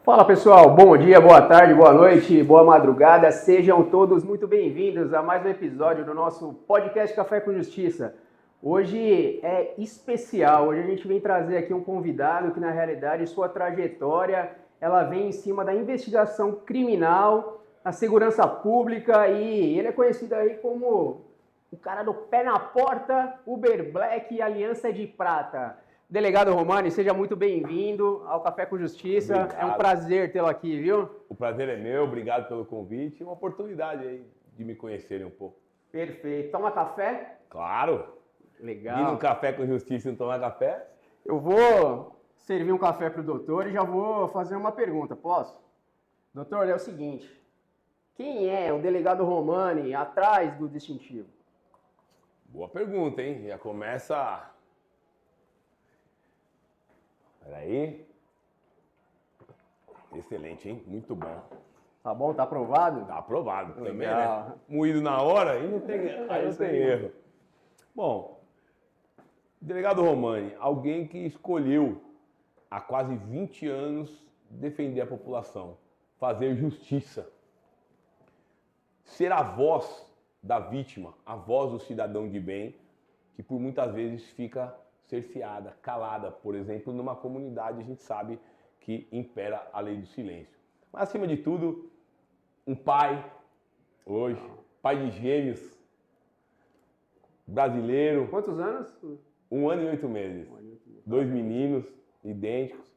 Fala pessoal, bom dia, boa tarde, boa noite, boa madrugada, sejam todos muito bem-vindos a mais um episódio do nosso podcast Café com Justiça. Hoje é especial, hoje a gente vem trazer aqui um convidado que na realidade sua trajetória ela vem em cima da investigação criminal, a segurança pública e ele é conhecido aí como o cara do pé na porta, Uber Black e Aliança de Prata. Delegado Romani, seja muito bem-vindo ao Café com Justiça. Obrigado. É um prazer tê-lo aqui, viu? O prazer é meu, obrigado pelo convite e uma oportunidade aí de me conhecerem um pouco. Perfeito. Toma café? Claro! Legal. Ir num Café com Justiça e não tomar café? Eu vou servir um café para o doutor e já vou fazer uma pergunta, posso? Doutor, é o seguinte, quem é o delegado Romani atrás do distintivo? Boa pergunta, hein? Já começa... Peraí. Excelente, hein? Muito bom. Tá bom? Tá aprovado? Tá aprovado também, Legal. né? Moído na hora, aí não tem, erro. Bom, delegado Romani, alguém que escolheu há quase 20 anos defender a população, fazer justiça, ser a voz da vítima, a voz do cidadão de bem, que por muitas vezes fica cerceada, calada, por exemplo, numa comunidade a gente sabe que impera a lei do silêncio. Mas acima de tudo, um pai, hoje, pai de gêmeos, brasileiro. Quantos anos? 1 ano e 8 meses. 2 meninos idênticos,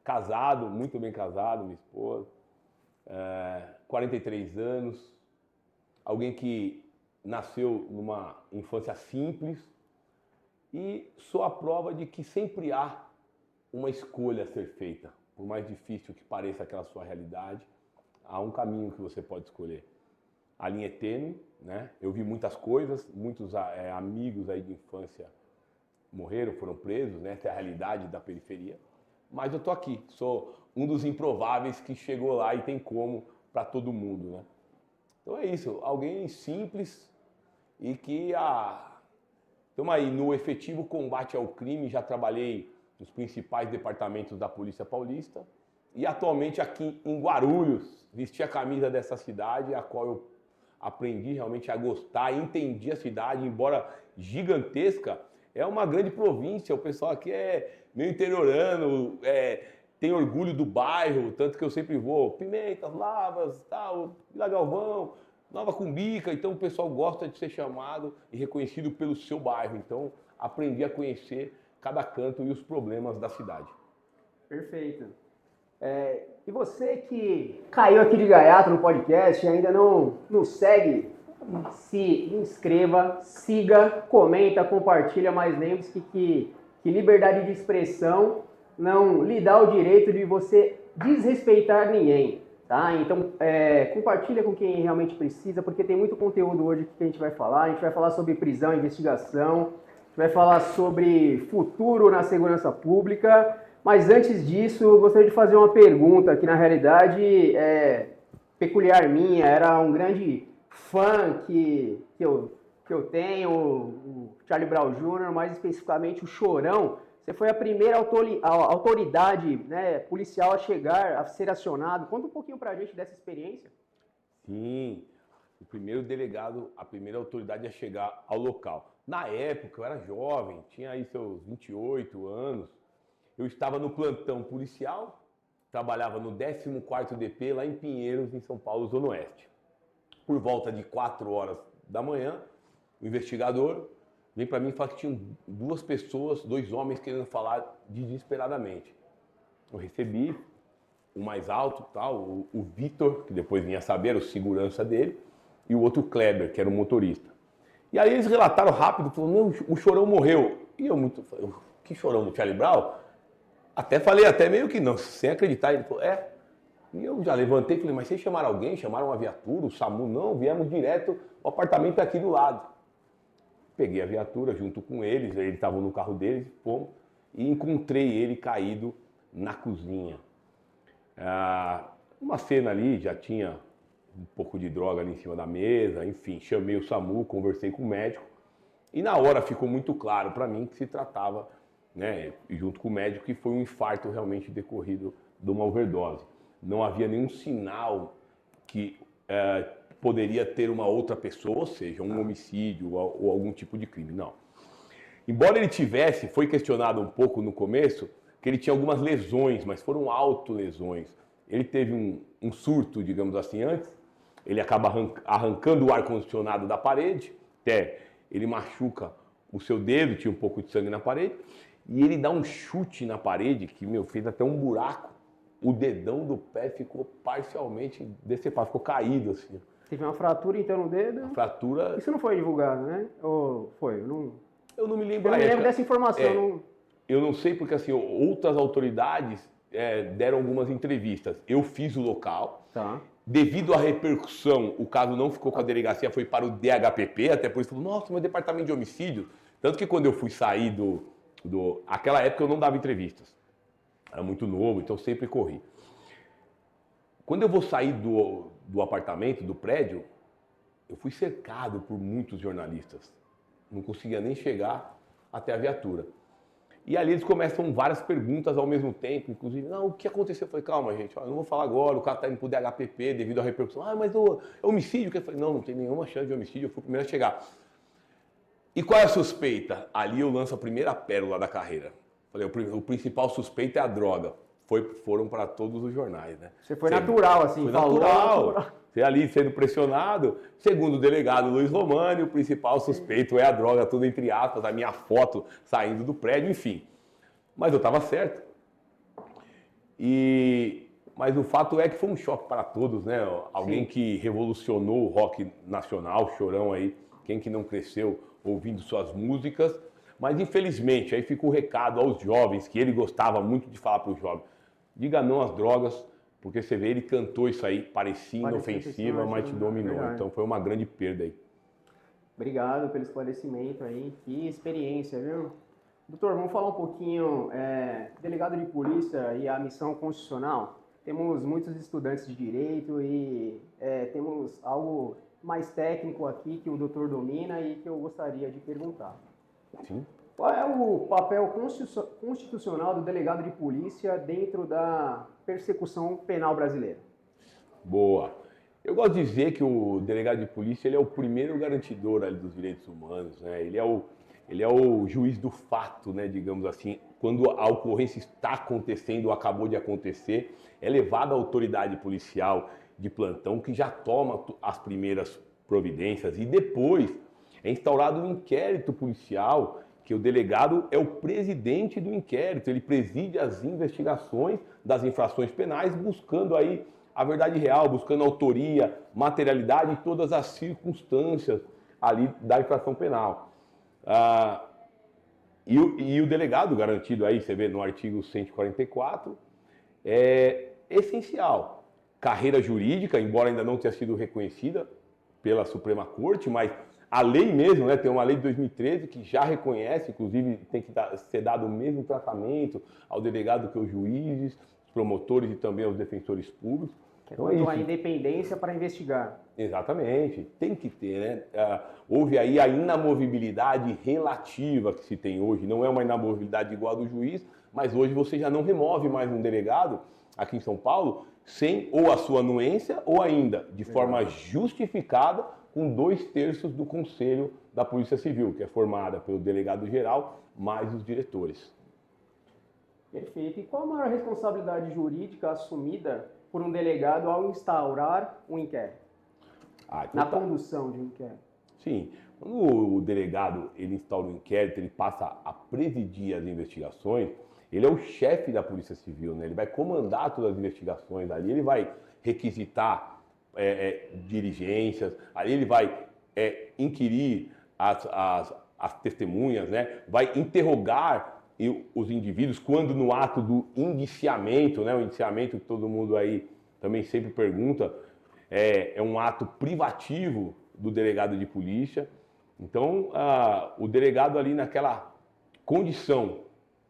casado, muito bem casado, minha esposa, 43 anos, alguém que nasceu numa infância simples e sou a prova de que sempre há uma escolha a ser feita. Por mais difícil que pareça aquela sua realidade, há um caminho que você pode escolher. A linha é tênue, né? Eu vi muitas coisas, muitos amigos aí de infância morreram, foram presos, né? Essa é a realidade da periferia. Mas eu tô aqui, sou um dos improváveis que chegou lá e tem como para todo mundo, né? Então é isso, alguém simples e que estamos aí no efetivo combate ao crime, já trabalhei nos principais departamentos da Polícia Paulista e atualmente aqui em Guarulhos, vesti a camisa dessa cidade, a qual eu aprendi realmente a gostar, entendi a cidade, embora gigantesca, é uma grande província, o pessoal aqui é meio interiorano, tem orgulho do bairro, tanto que eu sempre vou, Pimentas, Lavras, tal, Vila Galvão, Nova Cumbica, então o pessoal gosta de ser chamado e reconhecido pelo seu bairro, então aprendi a conhecer cada canto e os problemas da cidade. Perfeito. E você que caiu aqui de gaiato no podcast e ainda não nos segue, se inscreva, siga, comenta, compartilha, mas lembre-se que liberdade de expressão não lhe dá o direito de você desrespeitar ninguém, tá? Então, compartilha com quem realmente precisa, porque tem muito conteúdo hoje que a gente vai falar. A gente vai falar sobre prisão, investigação, a gente vai falar sobre futuro na segurança pública, mas antes disso, eu gostaria de fazer uma pergunta que, na realidade, é peculiar minha, era um grande fã que eu tenho, o Charlie Brown Jr., mais especificamente o Chorão. Você foi a primeira autoridade, né, policial a chegar, a ser acionado. Conta um pouquinho pra gente dessa experiência. Sim, o primeiro delegado, a primeira autoridade a chegar ao local. Na época, eu era jovem, tinha aí seus 28 anos. Eu estava no plantão policial, trabalhava no 14º DP, lá em Pinheiros, em São Paulo, Zona Oeste. Por volta de 4 horas da manhã, o investigador veio para mim e falou que tinham 2 pessoas, 2 homens querendo falar desesperadamente. Eu recebi o mais alto, tal, o Vitor, que depois vinha saber, era o segurança dele, e o outro Kleber, que era o motorista. E aí eles relataram rápido, falaram, não, o Chorão morreu. E eu falei, que Chorão do Charlie Brown? Falei meio que não, sem acreditar. Ele falou, E eu já levantei e falei, mas vocês chamaram alguém? Chamaram uma viatura, o SAMU? Não, viemos direto, o apartamento é aqui do lado. Peguei a viatura junto com eles estavam no carro deles, fomos, e encontrei ele caído na cozinha. Uma cena ali, já tinha um pouco de droga ali em cima da mesa, enfim, chamei o SAMU, conversei com o médico, e na hora ficou muito claro para mim que se tratava, né, junto com o médico, que foi um infarto realmente decorrido de uma overdose. não havia nenhum sinal que poderia ter uma outra pessoa, ou seja, um homicídio ou algum tipo de crime, não. Embora ele tivesse, foi questionado um pouco no começo, que ele tinha algumas lesões, mas foram autolesões. Ele teve um surto, digamos assim, antes, ele acaba arrancando o ar-condicionado da parede, até ele machuca o seu dedo, tinha um pouco de sangue na parede, e ele dá um chute na parede, que, fez até um buraco, o dedão do pé ficou parcialmente decepado, ficou caído, assim. Teve uma fratura, então, no dedo? A fratura... Isso não foi divulgado, né? Ou foi? Eu não me lembro. Eu não me lembro dessa informação. Eu não sei porque, assim, outras autoridades deram algumas entrevistas. Eu fiz o local. Tá. Devido à repercussão, o caso não ficou com a delegacia, foi para o DHPP, até por isso falou, nossa, meu departamento de homicídios. Tanto que quando eu fui sair aquela época eu não dava entrevistas. Era muito novo, então sempre corri. Quando eu vou sair do apartamento, do prédio, eu fui cercado por muitos jornalistas. Não conseguia nem chegar até a viatura. E ali eles começam várias perguntas ao mesmo tempo, inclusive, não, o que aconteceu? Eu falei, calma, gente, eu não vou falar agora, o cara está indo para o DHPP devido à repercussão. Ah, mas é homicídio? Eu falei, não tem nenhuma chance de homicídio, eu fui o primeiro a chegar. E qual é a suspeita? Ali eu lanço a primeira pérola da carreira. Falei, o principal suspeito é a droga. Foram para todos os jornais, né? Você foi natural, assim, foi falou. Natural. Você ali sendo pressionado. Segundo o delegado Luiz Romani, o principal suspeito é a droga, tudo entre aspas, a minha foto saindo do prédio, enfim. Mas eu estava certo. Mas o fato é que foi um choque para todos, né? Alguém que revolucionou o rock nacional, Chorão aí, quem que não cresceu ouvindo suas músicas. Mas infelizmente, aí fica o recado aos jovens, que ele gostava muito de falar para os jovens. Diga não às drogas, porque você vê, ele cantou isso aí, parecia inofensiva, mas te dominou. Verdade. Então foi uma grande perda aí. Obrigado pelo esclarecimento aí, que experiência, viu? Doutor, vamos falar um pouquinho, delegado de polícia e a missão constitucional. Temos muitos estudantes de direito e temos algo mais técnico aqui que o doutor domina e que eu gostaria de perguntar. Sim. Qual é o papel constitucional do delegado de polícia dentro da persecução penal brasileira? Boa. Eu gosto de dizer que o delegado de polícia ele é o primeiro garantidor ali dos direitos humanos, né? Ele é o juiz do fato, né, digamos assim. Quando a ocorrência está acontecendo ou acabou de acontecer, é levada à autoridade policial de plantão que já toma as primeiras providências e depois é instaurado um inquérito policial que o delegado é o presidente do inquérito, ele preside as investigações das infrações penais, buscando aí a verdade real, buscando autoria, materialidade e todas as circunstâncias ali da infração penal. E o delegado garantido aí, você vê no artigo 144, é essencial. Carreira jurídica, embora ainda não tenha sido reconhecida pela Suprema Corte, mas a lei mesmo, né, tem uma lei de 2013 que já reconhece, inclusive tem que ser dado o mesmo tratamento ao delegado que aos juízes, os promotores e também aos defensores públicos. Então, é a independência para investigar. Exatamente, tem que ter, né? Houve aí a inamovibilidade relativa que se tem hoje, não é uma inamovibilidade igual a do juiz, mas hoje você já não remove mais um delegado aqui em São Paulo sem ou a sua anuência ou ainda de forma justificada com 2/3 do Conselho da Polícia Civil, que é formada pelo delegado-geral mais os diretores. Perfeito. E qual a maior responsabilidade jurídica assumida por um delegado ao instaurar um inquérito? Na condução de um inquérito? Sim. Quando o delegado ele instaura um inquérito, ele passa a presidir as investigações, ele é o chefe da Polícia Civil, né? Ele vai comandar todas as investigações ali, ele vai requisitar diligências, ali ele vai inquirir as testemunhas, né? Vai interrogar os indivíduos quando no ato do indiciamento, né? O indiciamento que todo mundo aí também sempre pergunta, é um ato privativo do delegado de polícia. Então, o delegado ali naquela condição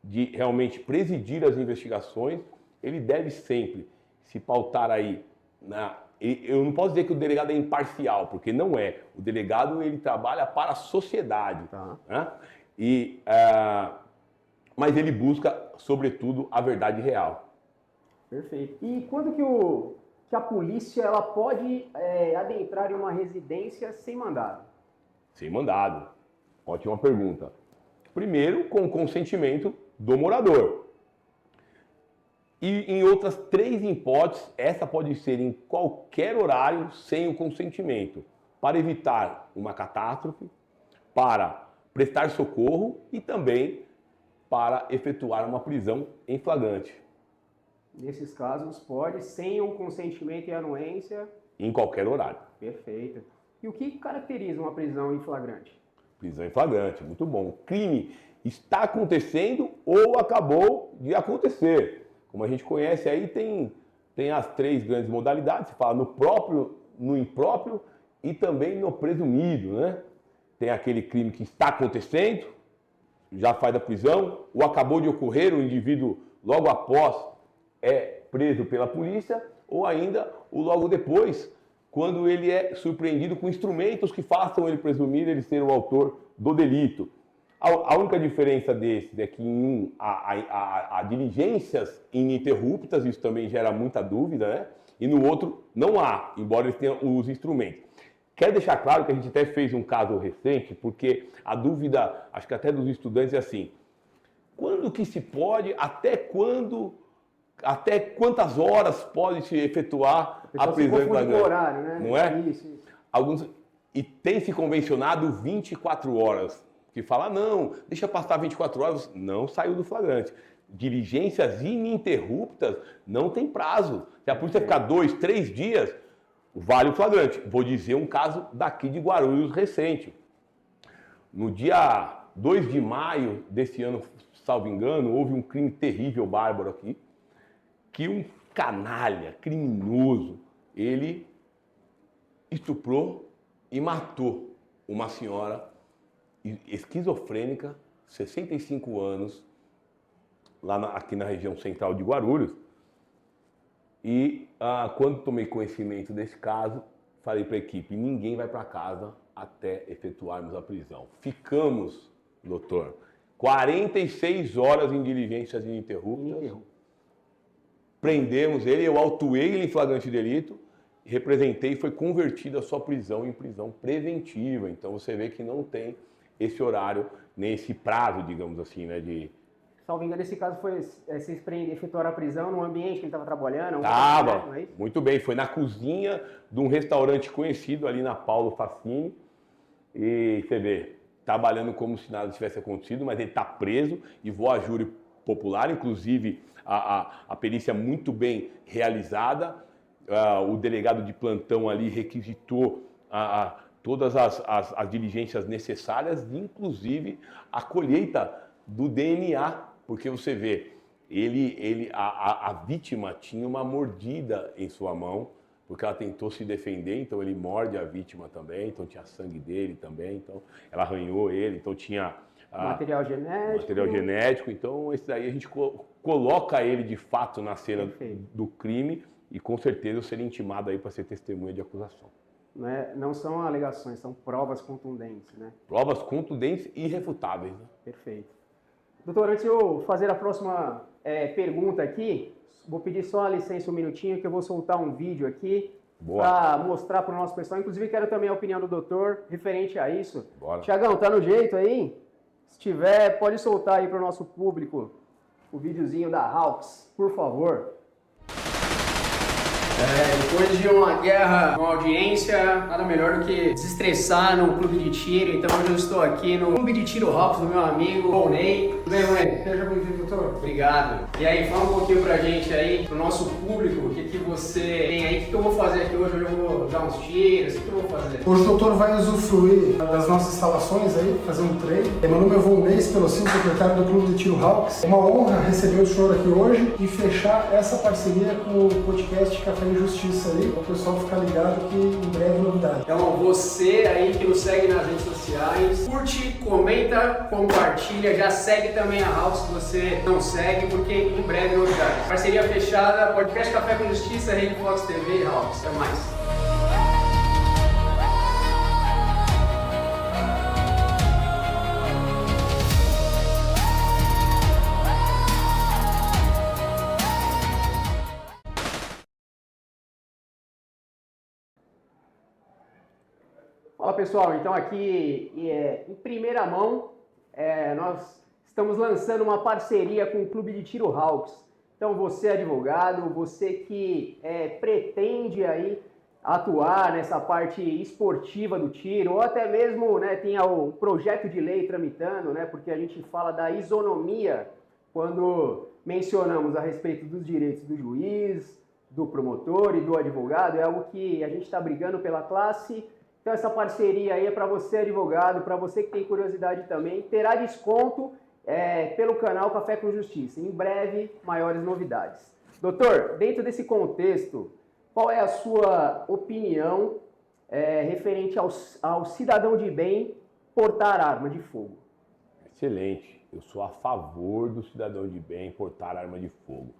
de realmente presidir as investigações, ele deve sempre se pautar aí eu não posso dizer que o delegado é imparcial, porque não é. O delegado ele trabalha para a sociedade, né? Mas ele busca, sobretudo, a verdade real. Perfeito. E quando que a polícia ela pode adentrar em uma residência sem mandado? Sem mandado. Ótima pergunta. Primeiro, com o consentimento do morador. E em outras 3 hipóteses, essa pode ser em qualquer horário sem o consentimento, para evitar uma catástrofe, para prestar socorro e também para efetuar uma prisão em flagrante. Nesses casos, pode, sem um consentimento e anuência. Em qualquer horário. Perfeito. E o que caracteriza uma prisão em flagrante? Prisão em flagrante, muito bom. O crime está acontecendo ou acabou de acontecer. Como a gente conhece aí, tem as 3 grandes modalidades. Se fala no próprio, no impróprio e também no presumido, né? Tem aquele crime que está acontecendo, já faz a prisão, ou acabou de ocorrer, o indivíduo logo após é preso pela polícia, ou ainda o logo depois, quando ele é surpreendido com instrumentos que façam ele presumir ele ser o autor do delito. A única diferença desses é que em um há diligências ininterruptas, isso também gera muita dúvida, né? E no outro não há, embora eles tenham os instrumentos. Quero deixar claro que a gente até fez um caso recente, porque a dúvida, acho que até dos estudantes é assim, quando que se pode, até quantas horas pode se efetuar a prisão em flagrante? Horário, né? Não é? Isso. E tem se convencionado 24 horas, que fala, não, deixa passar 24 horas, não saiu do flagrante. Diligências ininterruptas não tem prazo. Se a polícia ficar 2, 3 dias, vale o flagrante. Vou dizer um caso daqui de Guarulhos recente. No dia 2 de maio desse ano, salvo engano, houve um crime terrível, bárbaro aqui, que um canalha, criminoso, ele estuprou e matou uma senhora esquizofrênica, 65 anos, aqui na região central de Guarulhos. E quando tomei conhecimento desse caso, falei para a equipe, ninguém vai para casa até efetuarmos a prisão. Ficamos, doutor, 46 horas em diligências ininterruptas. Prendemos ele, eu autuei ele em flagrante delito, representei e foi convertida a sua prisão em prisão preventiva. Então você vê que não tem esse horário, nem esse prazo, digamos assim, né, de... Salvo engano, nesse caso foi vocês efetuaram a prisão no ambiente que ele estava trabalhando? Estava, muito bem. Foi na cozinha de um restaurante conhecido ali na Paulo Facchini. E você vê, trabalhando como se nada tivesse acontecido, mas ele está preso e vou a júri popular, inclusive a perícia muito bem realizada. O delegado de plantão ali requisitou todas as diligências necessárias, inclusive a colheita do DNA, porque você vê, a vítima tinha uma mordida em sua mão, porque ela tentou se defender, então ele morde a vítima também, então tinha sangue dele também, então ela arranhou ele, então tinha material genético, então esse daí a gente coloca ele de fato na cena do crime e com certeza seria intimado aí para ser testemunha de acusação. Não são alegações, são provas contundentes, né? Provas contundentes e irrefutáveis, né? Perfeito. Doutor, antes de eu fazer a próxima pergunta aqui, vou pedir só a licença um minutinho que eu vou soltar um vídeo aqui para mostrar para o nosso pessoal. Inclusive, quero também a opinião do doutor referente a isso. Bora. Tiagão, tá no jeito aí? Se tiver, pode soltar aí para o nosso público o videozinho da Hawks, por favor. Depois de uma guerra, uma audiência, nada melhor do que desestressar num clube de tiro. Então hoje eu estou aqui no clube de tiro Hawks do meu amigo Volney. Tudo bem, Volney? Seja bem-vindo, doutor. Obrigado. E aí, fala um pouquinho pra gente aí, pro nosso público, o que você tem aí, o que eu vou fazer aqui hoje? Hoje eu vou dar uns tiros, o que eu vou fazer? Hoje o doutor vai usufruir das nossas instalações aí, fazer um treino. Meu nome é Volney, Pelocino, secretário do clube de tiro Hawks. É uma honra receber o senhor aqui hoje e fechar essa parceria com o podcast Café e Justiça aí, para o pessoal ficar ligado que em breve novidade. Então você aí que nos segue nas redes sociais, curte, comenta, compartilha, já segue também a Hawks se você não segue, porque em breve novidade. Parceria fechada, podcast Café com Justiça, Rede Fox TV e Hawks. Até mais. Fala pessoal, então aqui em primeira mão nós estamos lançando uma parceria com o Clube de Tiro Hawks. Então você advogado, você que pretende aí atuar nessa parte esportiva do tiro, ou até mesmo tem o projeto de lei tramitando, porque a gente fala da isonomia quando mencionamos a respeito dos direitos do juiz, do promotor e do advogado, é algo que a gente está brigando pela classe. Então essa parceria aí é para você advogado, para você que tem curiosidade também, terá desconto pelo canal Café com Justiça. Em breve, maiores novidades. Doutor, dentro desse contexto, qual é a sua opinião referente ao cidadão de bem portar arma de fogo? Excelente. Eu sou a favor do cidadão de bem portar arma de fogo.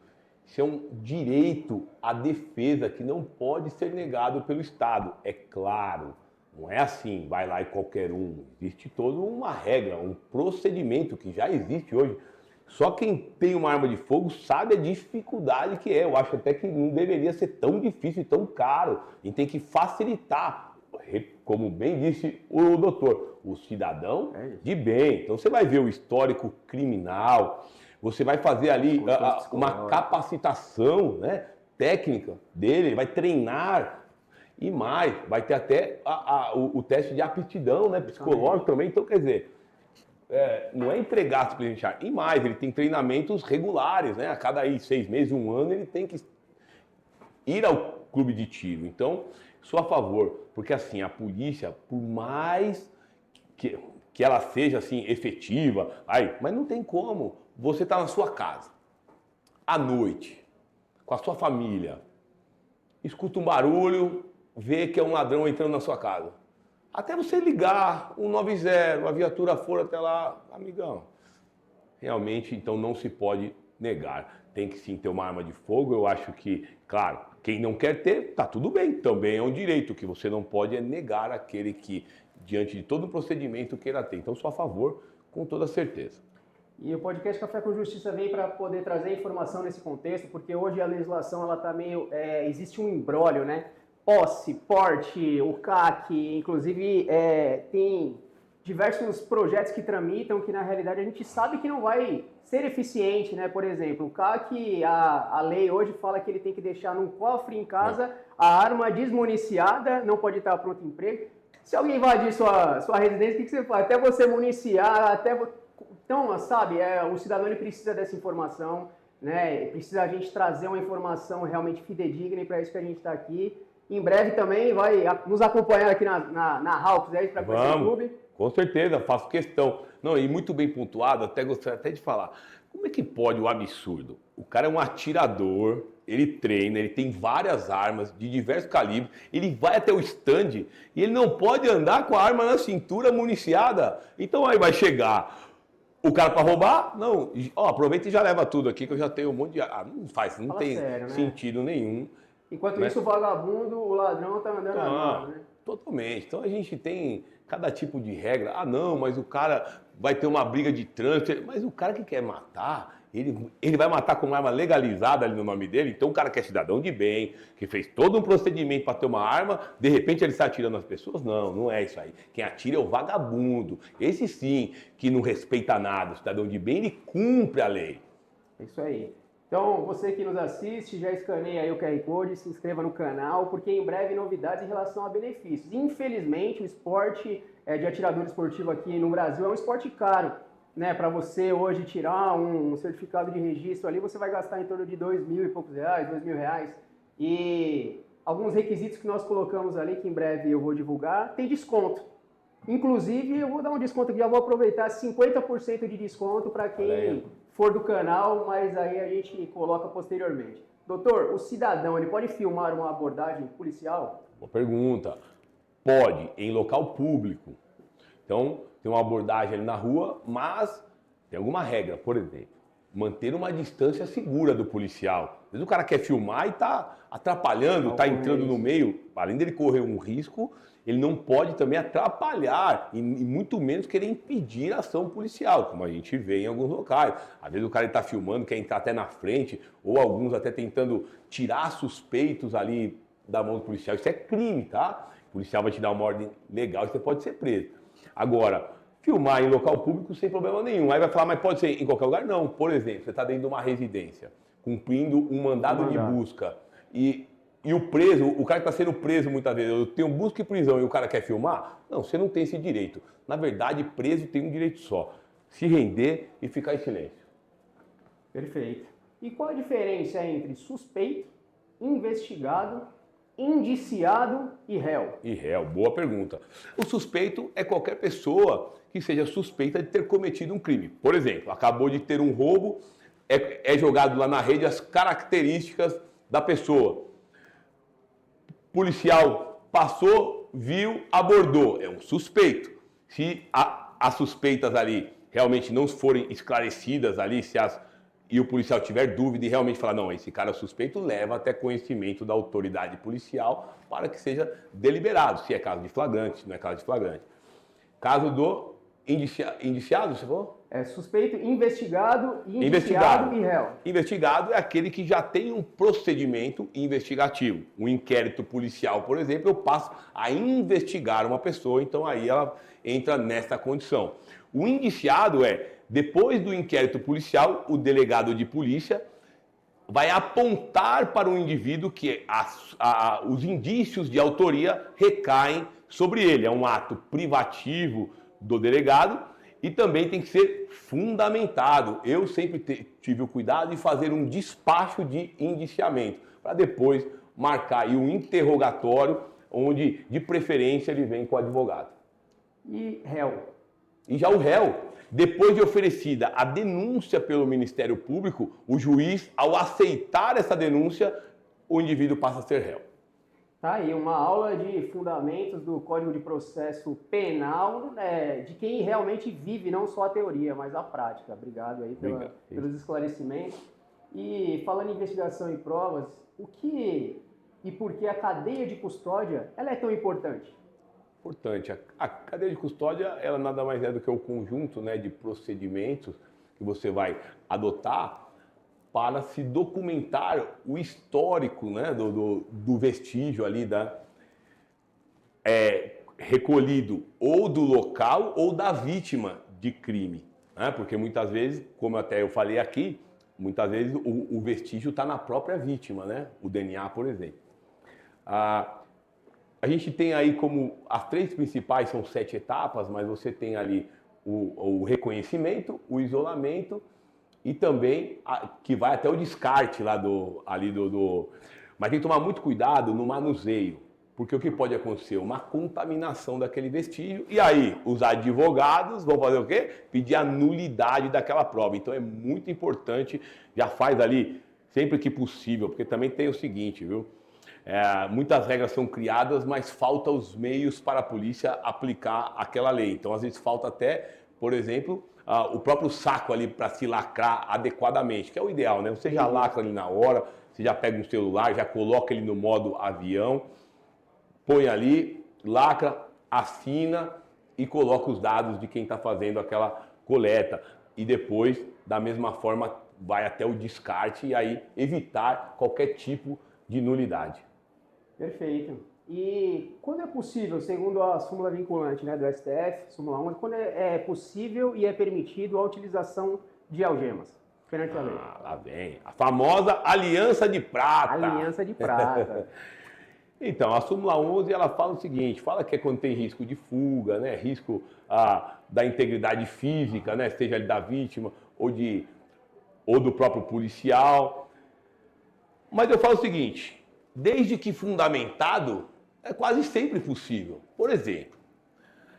Isso é um direito à defesa que não pode ser negado pelo Estado. É claro, não é assim, vai lá e qualquer um. Existe toda uma regra, um procedimento que já existe hoje. Só quem tem uma arma de fogo sabe a dificuldade que é. Eu acho até que não deveria ser tão difícil e tão caro. A gente tem que facilitar, como bem disse o doutor, o cidadão de bem. Então você vai ver o histórico criminal, você vai fazer ali uma capacitação técnica dele, vai treinar e mais, vai ter até o teste de aptidão psicológico também. Então, quer dizer, não é entregar simplesmente. E mais, ele tem treinamentos regulares, a cada 6 meses, 1 ano, ele tem que ir ao clube de tiro. Então, sou a favor, porque assim, a polícia, por mais que ela seja assim efetiva, mas não tem como. Você está na sua casa, à noite, com a sua família, escuta um barulho, vê que é um ladrão entrando na sua casa. Até você ligar 190, a viatura for até lá, amigão. Realmente, então, não se pode negar. Tem que sim ter uma arma de fogo. Eu acho que, claro, quem não quer ter, tá tudo bem. Também é um direito. O que você não pode é negar aquele que, diante de todo o procedimento, queira ter. Então, sou a favor, com toda certeza. E o podcast Café com Justiça vem para poder trazer informação nesse contexto, porque hoje a legislação ela tá meio, existe um imbróglio, Posse, porte, o CAC, inclusive tem diversos projetos que tramitam que na realidade a gente sabe que não vai ser eficiente, Por exemplo, o CAC, a lei hoje fala que ele tem que deixar num cofre em casa a arma desmuniciada, não pode estar pronto emprego. Se alguém invadir sua residência, o que você faz? Até você municiar, Então, sabe, o cidadão ele precisa dessa informação, Precisa a gente trazer uma informação realmente fidedigna e para isso que a gente está aqui. Em breve também vai nos acompanhar aqui na Hawks, para conhecer o clube. Com certeza, faço questão. Não, e muito bem pontuado, até gostaria até de falar. Como é que pode o absurdo? O cara é um atirador, ele treina, ele tem várias armas de diversos calibres, ele vai até o stand e ele não pode andar com a arma na cintura municiada. Então aí vai chegar o cara para roubar? Não, aproveita e já leva tudo aqui que eu já tenho um monte de arma. Não tem sério, sentido nenhum. Enquanto isso, o vagabundo, o ladrão tá andando armado, Totalmente. Então a gente tem cada tipo de regra. Não, mas o cara vai ter uma briga de trânsito. Mas o cara que quer matar, ele vai matar com uma arma legalizada ali no nome dele. Então o cara que é cidadão de bem, que fez todo um procedimento para ter uma arma, de repente ele está atirando nas pessoas? Não, não é isso aí. Quem atira é o vagabundo. Esse sim, que não respeita nada. O cidadão de bem, ele cumpre a lei. É isso aí. Então, você que nos assiste, já escaneia aí o QR Code, se inscreva no canal, porque em breve novidades em relação a benefícios. Infelizmente, o esporte de atirador esportivo aqui no Brasil é um esporte caro, Para você hoje tirar um certificado de registro ali, você vai gastar em torno de R$2.000 e poucos, R$2.000. E alguns requisitos que nós colocamos ali, que em breve eu vou divulgar, tem desconto. Inclusive, eu vou dar um desconto aqui, já vou aproveitar 50% de desconto para quem for do canal, mas aí a gente coloca posteriormente. Doutor, o cidadão, ele pode filmar uma abordagem policial? Boa pergunta. Pode, em local público. Então, tem uma abordagem ali na rua, mas tem alguma regra, por exemplo, manter uma distância segura do policial. Às vezes o cara quer filmar e está atrapalhando, está entrando no meio. Além dele correr um risco, ele não pode também atrapalhar e muito menos querer impedir a ação policial, como a gente vê em alguns locais. Às vezes o cara está filmando, quer entrar até na frente, ou alguns até tentando tirar suspeitos ali da mão do policial. Isso é crime, tá? policial vai te dar uma ordem legal e você pode ser preso. Agora, filmar em local público sem problema nenhum. Aí vai falar, mas pode ser em qualquer lugar? Não. Por exemplo, você está dentro de uma residência, cumprindo um mandado de busca e o preso, o cara que está sendo preso muitas vezes, eu tenho busca e prisão e o cara quer filmar? Não, você não tem esse direito. Na verdade, preso tem um direito só, se render e ficar em silêncio. Perfeito. E qual a diferença entre suspeito, investigado, indiciado e réu? E réu, boa pergunta. O suspeito é qualquer pessoa que seja suspeita de ter cometido um crime. Por exemplo, acabou de ter um roubo, é jogado lá na rede as características da pessoa. Policial passou, viu, abordou. É um suspeito. Se as suspeitas ali realmente não forem esclarecidas ali, e o policial tiver dúvida e realmente falar, não, esse cara é suspeito, leva até conhecimento da autoridade policial para que seja deliberado, se é caso de flagrante, se não é caso de flagrante. Caso do indiciado, você falou? É suspeito, investigado, indiciado e réu. Investigado é aquele que já tem um procedimento investigativo. Um inquérito policial, por exemplo, eu passo a investigar uma pessoa, então aí ela entra nessa condição. O indiciado depois do inquérito policial, o delegado de polícia vai apontar para o indivíduo que os indícios de autoria recaem sobre ele. É um ato privativo do delegado e também tem que ser fundamentado. Eu sempre tive o cuidado de fazer um despacho de indiciamento, para depois marcar aí um interrogatório, onde de preferência ele vem com o advogado. E réu? E já o réu, depois de oferecida a denúncia pelo Ministério Público, o juiz, ao aceitar essa denúncia, o indivíduo passa a ser réu. Tá aí, uma aula de fundamentos do Código de Processo Penal, de quem realmente vive não só a teoria, mas a prática. Obrigado aí pelos esclarecimentos. E falando em investigação e provas, o que e por que a cadeia de custódia ela é tão importante? Importante. A cadeia de custódia, ela nada mais é do que o conjunto, de procedimentos que você vai adotar para se documentar o histórico, do vestígio ali recolhido ou do local ou da vítima de crime. Porque muitas vezes, como até eu falei aqui, muitas vezes o vestígio está na própria vítima, o DNA, por exemplo. A gente tem aí como as 3 principais, são 7 etapas, mas você tem ali o reconhecimento, o isolamento e também que vai até o descarte lá Mas tem que tomar muito cuidado no manuseio, porque o que pode acontecer? Uma contaminação daquele vestígio e aí os advogados vão fazer o quê? Pedir a nulidade daquela prova. Então é muito importante, já faz ali sempre que possível, porque também tem o seguinte, viu? Muitas regras são criadas, mas falta os meios para a polícia aplicar aquela lei. Então, às vezes, falta até, por exemplo, o próprio saco ali para se lacrar adequadamente, que é o ideal, né? Você já lacra ali na hora, você já pega um celular, já coloca ele no modo avião, põe ali, lacra, assina e coloca os dados de quem está fazendo aquela coleta. E depois, da mesma forma, vai até o descarte e aí evitar qualquer tipo de nulidade. Perfeito. E quando é possível, segundo a súmula vinculante do STF, súmula 11, quando é possível e é permitido a utilização de algemas perante a lei? Lá vem. A famosa Aliança de Prata. Aliança de Prata. Então, a súmula 11, ela fala o seguinte, fala que é quando tem risco de fuga, risco da integridade física, seja da vítima ou do próprio policial. Mas eu falo o seguinte, desde que fundamentado, é quase sempre possível. Por exemplo,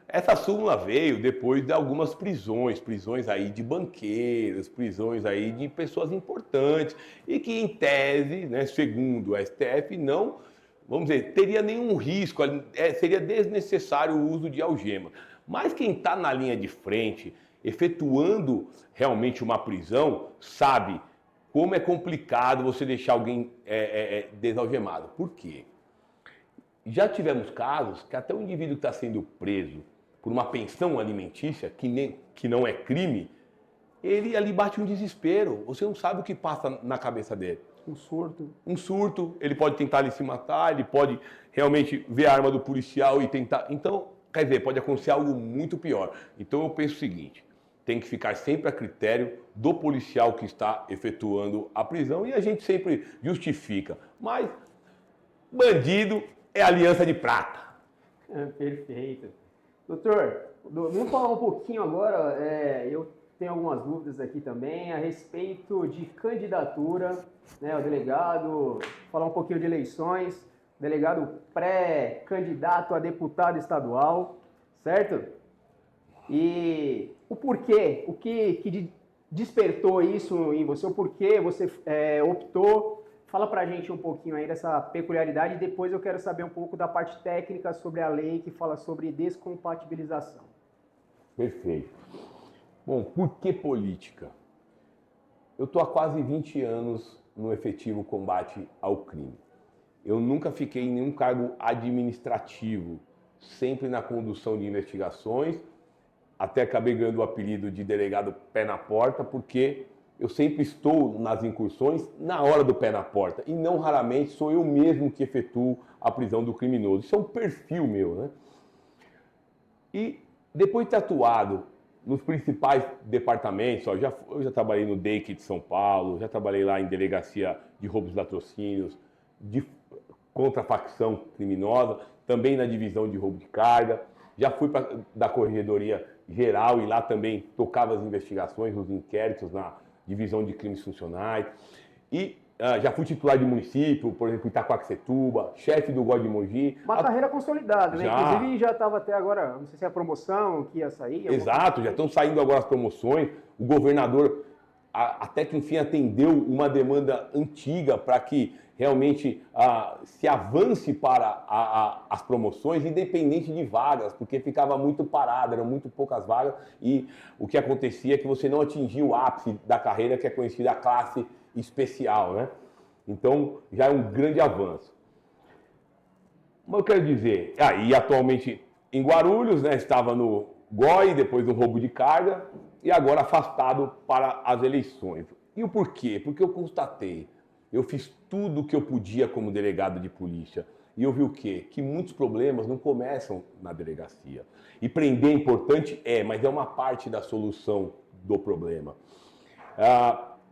essa súmula veio depois de algumas prisões aí de banqueiros, prisões aí de pessoas importantes, e que em tese, segundo o STF, não, vamos dizer, teria nenhum risco, seria desnecessário o uso de algema. Mas quem está na linha de frente, efetuando realmente uma prisão, sabe como é complicado você deixar alguém desalgemado. Por quê? Já tivemos casos que até o indivíduo que está sendo preso por uma pensão alimentícia, que não é crime, ele ali bate um desespero. Você não sabe o que passa na cabeça dele. Um surto. Um surto, ele pode tentar ali se matar, ele pode realmente ver a arma do policial e tentar... Então, quer dizer, pode acontecer algo muito pior. Então eu penso o seguinte, tem que ficar sempre a critério do policial que está efetuando a prisão e a gente sempre justifica. Mas bandido é aliança de prata. Perfeito. Doutor, vamos falar um pouquinho agora, eu tenho algumas dúvidas aqui também a respeito de candidatura, né, o delegado, falar um pouquinho de eleições, delegado pré-candidato a deputado estadual, certo? E o porquê, o que despertou isso em você, o porquê você optou. Fala pra gente um pouquinho aí dessa peculiaridade e depois eu quero saber um pouco da parte técnica sobre a lei que fala sobre descompatibilização. Perfeito. Bom, por que política? Eu estou há quase 20 anos no efetivo combate ao crime. Eu nunca fiquei em nenhum cargo administrativo, sempre na condução de investigações, até acabei ganhando o apelido de delegado pé na porta, porque eu sempre estou nas incursões na hora do pé na porta e não raramente sou eu mesmo que efetuo a prisão do criminoso. Isso é um perfil meu, né? E depois de ter atuado nos principais departamentos, eu já trabalhei no DEIC de São Paulo, já trabalhei lá em delegacia de roubos e latrocínios, contra a facção criminosa, também na divisão de roubo de carga, já fui da Corregedoria Geral e lá também tocava as investigações, os inquéritos na divisão de crimes funcionais. E já fui titular de município, por exemplo, Itaquaquecetuba, chefe do GOD de Mogi. Uma carreira consolidada, né? Já. Inclusive já estava até agora, não sei se é a promoção que ia sair. Exato, já estão saindo agora as promoções. O governador até que enfim atendeu uma demanda antiga para que realmente se avance para as promoções, independente de vagas, porque ficava muito parado, eram muito poucas vagas e o que acontecia é que você não atingia o ápice da carreira, que é conhecida a classe especial, né? Então já é um grande avanço. Mas eu quero dizer, e atualmente em Guarulhos, né, estava no GOI, depois do roubo de carga, e agora afastado para as eleições. E o porquê? Porque eu constatei, eu fiz tudo o que eu podia como delegado de polícia, e eu vi o quê? Que muitos problemas não começam na delegacia. E prender é importante? Mas é uma parte da solução do problema.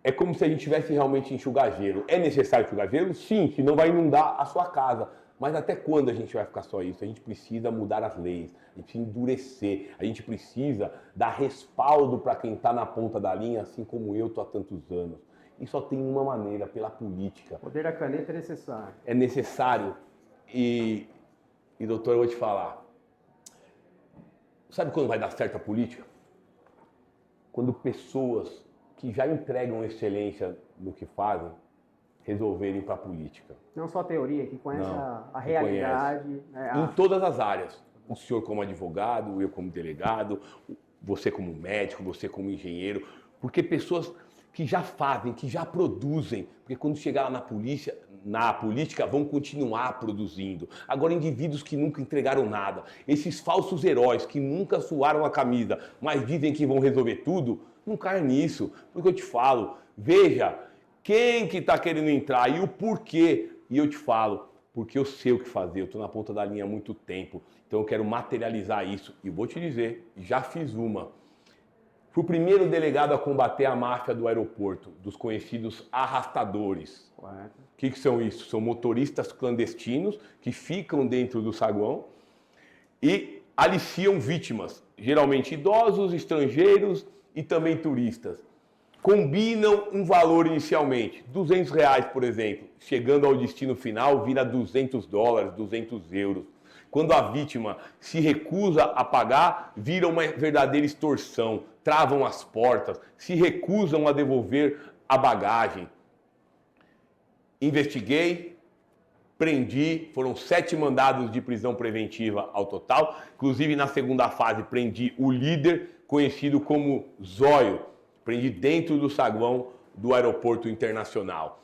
É como se a gente tivesse realmente enxugar gelo. É necessário enxugar gelo? Sim, senão vai inundar a sua casa. Mas até quando a gente vai ficar só isso? A gente precisa mudar as leis, a gente precisa endurecer, a gente precisa dar respaldo para quem está na ponta da linha, assim como eu estou há tantos anos. E só tem uma maneira, pela política. O poder da caneta é necessário. É necessário. E doutor, eu vou te falar. Sabe quando vai dar certo a política? Quando pessoas que já entregam excelência no que fazem, resolverem para a política. Não só a teoria, que conhece a realidade. Em todas as áreas. O senhor como advogado, eu como delegado, você como médico, você como engenheiro. Porque pessoas que já fazem, que já produzem. Porque quando chegar lá na política, vão continuar produzindo. Agora, indivíduos que nunca entregaram nada. Esses falsos heróis que nunca suaram a camisa, mas dizem que vão resolver tudo, não caem nisso. Porque eu te falo, veja... Quem que está querendo entrar e o porquê? E eu te falo, porque eu sei o que fazer, eu estou na ponta da linha há muito tempo, então eu quero materializar isso. E vou te dizer, já fiz uma. Fui o primeiro delegado a combater a máfia do aeroporto, dos conhecidos arrastadores. O que são isso? São motoristas clandestinos que ficam dentro do saguão e aliciam vítimas, geralmente idosos, estrangeiros e também turistas. Combinam um valor inicialmente, R$200, por exemplo, chegando ao destino final vira $200, 200 euros. Quando a vítima se recusa a pagar, vira uma verdadeira extorsão, travam as portas, se recusam a devolver a bagagem. Investiguei, prendi, foram 7 mandados de prisão preventiva ao total, inclusive na segunda fase prendi o líder, conhecido como Zóio. Prendi dentro do saguão do aeroporto internacional.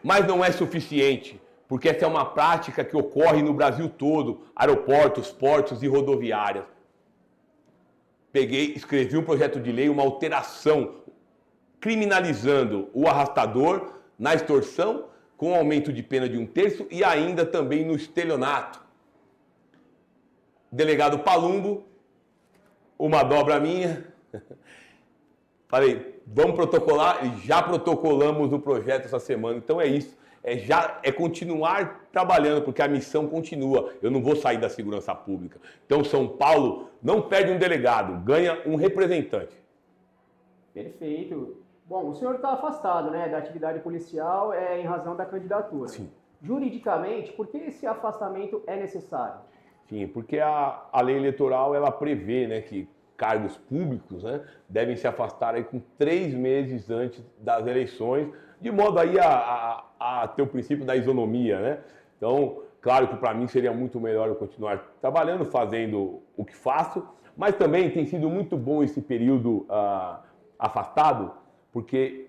Mas não é suficiente, porque essa é uma prática que ocorre no Brasil todo, aeroportos, portos e rodoviárias. Escrevi um projeto de lei, uma alteração criminalizando o arrastador, na extorsão, com aumento de pena de 1/3 e ainda também no estelionato. Delegado Palumbo, uma dobra minha. Falei, vamos protocolar, e já protocolamos o projeto essa semana. Então é isso, é continuar trabalhando, porque a missão continua. Eu não vou sair da segurança pública. Então São Paulo não perde um delegado, ganha um representante. Perfeito. Bom, o senhor está afastado, né, da atividade policial em razão da candidatura. Sim. Juridicamente, por que esse afastamento é necessário? Sim, porque a lei eleitoral ela prevê, né, que cargos públicos, né, devem se afastar aí com 3 meses antes das eleições, de modo aí a ter o princípio da isonomia, né? Então, claro que para mim seria muito melhor eu continuar trabalhando, fazendo o que faço, mas também tem sido muito bom esse período afastado, porque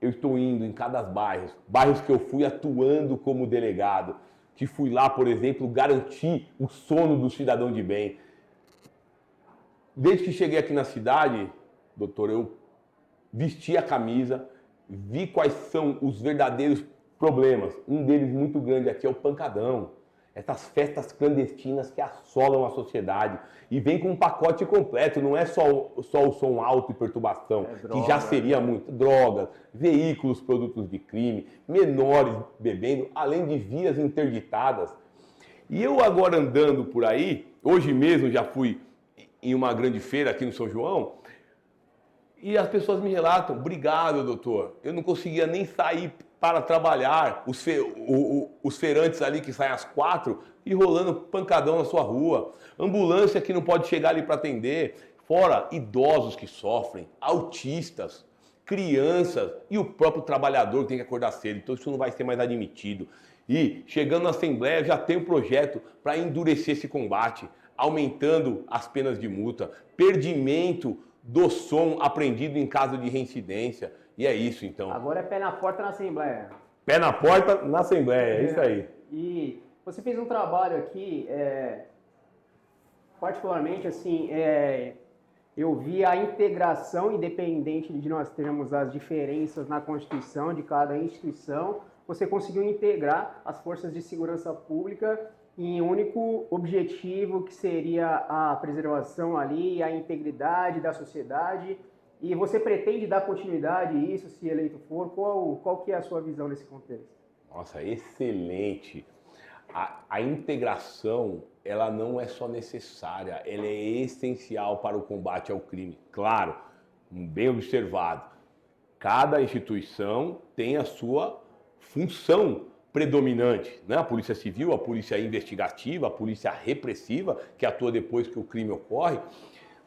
eu estou indo em cada bairros que eu fui atuando como delegado, que fui lá, por exemplo, garantir o sono do cidadão de bem. Desde que cheguei aqui na cidade, doutor, eu vesti a camisa, vi quais são os verdadeiros problemas. Um deles muito grande aqui é o pancadão. Essas festas clandestinas que assolam a sociedade. E vem com um pacote completo, não é só o som alto e perturbação, droga, que já seria muito. Drogas, veículos, produtos de crime, menores bebendo, além de vias interditadas. E eu agora andando por aí, hoje mesmo já fui em uma grande feira aqui no São João, e as pessoas me relatam, obrigado, doutor, eu não conseguia nem sair para trabalhar, os feirantes ali que saem às 4 e rolando pancadão na sua rua, ambulância que não pode chegar ali para atender, fora idosos que sofrem, autistas, crianças e o próprio trabalhador que tem que acordar cedo, então isso não vai ser mais admitido. E chegando na Assembleia já tem um projeto para endurecer esse combate, aumentando as penas de multa, perdimento do som apreendido em caso de reincidência. E é isso, então. Agora é pé na porta na Assembleia. Pé na porta na Assembleia, é isso aí. E você fez um trabalho aqui, particularmente assim, eu vi a integração, independente de nós termos as diferenças na Constituição de cada instituição, você conseguiu integrar as forças de segurança pública em um único objetivo, que seria a preservação ali, a integridade da sociedade. E você pretende dar continuidade a isso, se eleito for? Qual que é a sua visão nesse contexto? Nossa, excelente. A integração, ela não é só necessária, ela é essencial para o combate ao crime. Claro, bem observado, cada instituição tem a sua função predominante, né? A Polícia Civil, a Polícia Investigativa, a Polícia Repressiva, que atua depois que o crime ocorre,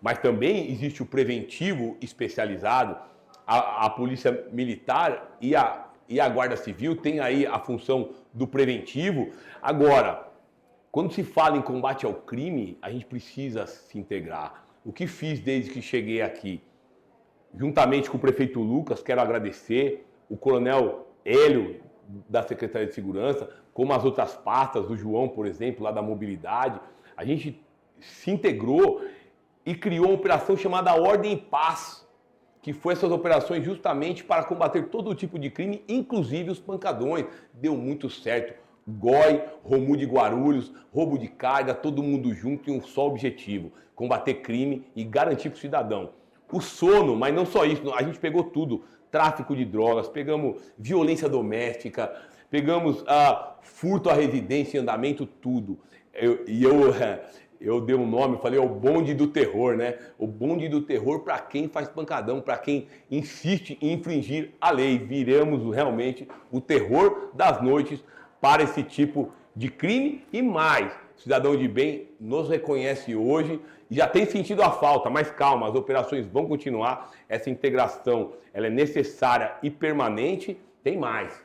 mas também existe o preventivo especializado, a Polícia Militar e a Guarda Civil tem aí a função do preventivo. Agora, quando se fala em combate ao crime, a gente precisa se integrar. O que fiz desde que cheguei aqui, juntamente com o prefeito Lucas, quero agradecer, o coronel Hélio, da Secretaria de Segurança, como as outras pastas, do João, por exemplo, lá da mobilidade, a gente se integrou e criou uma operação chamada Ordem e Paz, que foi essas operações justamente para combater todo tipo de crime, inclusive os pancadões. Deu muito certo. GOI, Romu de Guarulhos, roubo de carga, todo mundo junto em um só objetivo, combater crime e garantir para o cidadão. O sono, mas não só isso, a gente pegou tudo. Tráfico de drogas, pegamos violência doméstica, pegamos furto à residência em andamento, tudo. Eu dei um nome, falei, é o bonde do terror, né? O bonde do terror para quem faz pancadão, para quem insiste em infringir a lei. Viramos realmente o terror das noites para esse tipo de crime e mais. O cidadão de bem nos reconhece hoje e já tem sentido a falta, mas calma, as operações vão continuar, essa integração ela é necessária e permanente. Tem mais.